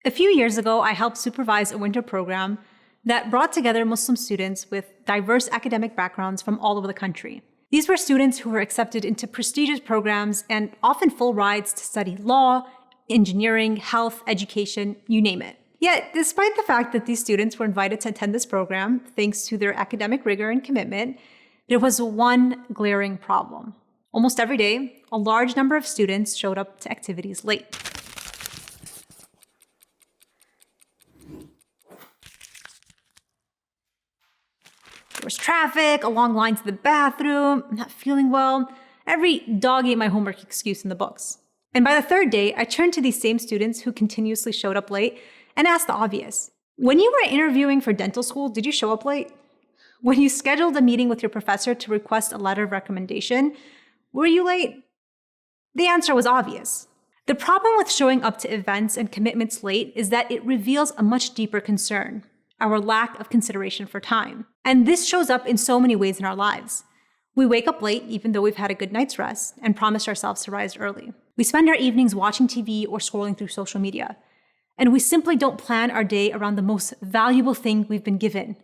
A few years ago, I helped supervise a winter program that brought together Muslim students with diverse academic backgrounds from all over the country. These were students who were accepted into prestigious programs and often full rides to study law, engineering, health, education, you name it. Yet, despite the fact that these students were invited to attend this program, thanks to their academic rigor and commitment, there was one glaring problem. Almost every day, a large number of students showed up to activities late. There was traffic, a long line to the bathroom, I'm not feeling well. Every dog ate my homework excuse in the books. And by the third day, I turned to these same students who continuously showed up late and asked the obvious. When you were interviewing for dental school, did you show up late? When you scheduled a meeting with your professor to request a letter of recommendation, were you late? The answer was obvious. The problem with showing up to events and commitments late is that it reveals a much deeper concern, our lack of consideration for time. And this shows up in so many ways in our lives. We wake up late even though we've had a good night's rest and promised ourselves to rise early. We spend our evenings watching TV or scrolling through social media. And we simply don't plan our day around the most valuable thing we've been given,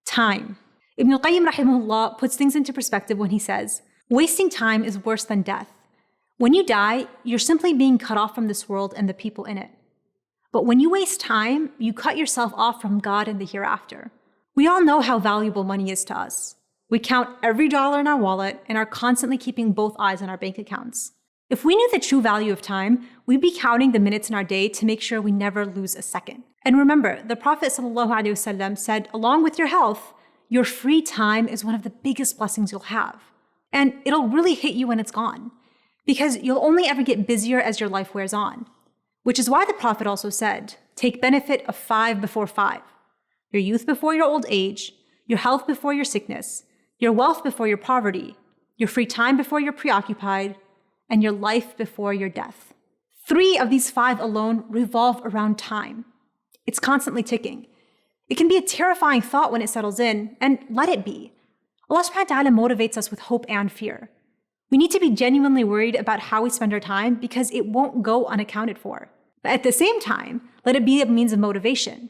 time. Ibn al-Qayyim rahimahullah puts things into perspective when he says, wasting time is worse than death. When you die, you're simply being cut off from this world and the people in it. But when you waste time, you cut yourself off from God and the hereafter. We all know how valuable money is to us. We count every dollar in our wallet and are constantly keeping both eyes on our bank accounts. If we knew the true value of time, we'd be counting the minutes in our day to make sure we never lose a second. And remember, the Prophet ﷺ said, along with your health, your free time is one of the biggest blessings you'll have. And it'll really hit you when it's gone, because you'll only ever get busier as your life wears on. Which is why the Prophet also said, take benefit of 5 before 5. Your youth before your old age, your health before your sickness, your wealth before your poverty, your free time before you're preoccupied, and your life before your death. 3 of these 5 alone revolve around time. It's constantly ticking. It can be a terrifying thought when it settles in, and let it be. Allah subhanahu wa ta'ala motivates us with hope and fear. We need to be genuinely worried about how we spend our time because it won't go unaccounted for. But at the same time, let it be a means of motivation.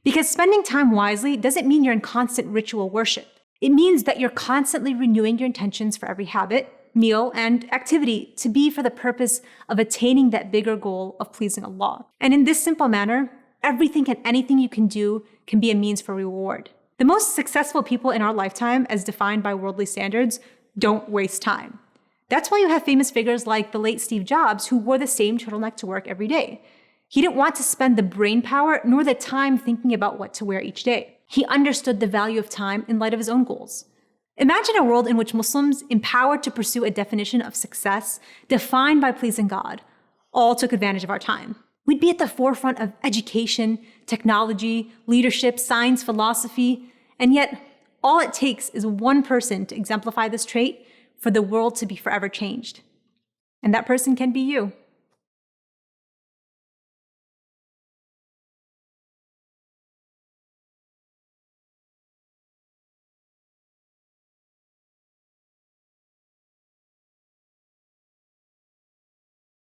Because spending time wisely doesn't mean you're in constant ritual worship. It means that you're constantly renewing your intentions for every habit, meal, and activity to be for the purpose of attaining that bigger goal of pleasing Allah. And in this simple manner, everything and anything you can do can be a means for reward. The most successful people in our lifetime, as defined by worldly standards, don't waste time. That's why you have famous figures like the late Steve Jobs, who wore the same turtleneck to work every day. He didn't want to spend the brain power nor the time thinking about what to wear each day. He understood the value of time in light of his own goals. Imagine a world in which Muslims, empowered to pursue a definition of success defined by pleasing God, all took advantage of our time. We'd be at the forefront of education, technology, leadership, science, philosophy, and yet all it takes is one person to exemplify this trait for the world to be forever changed. And that person can be you.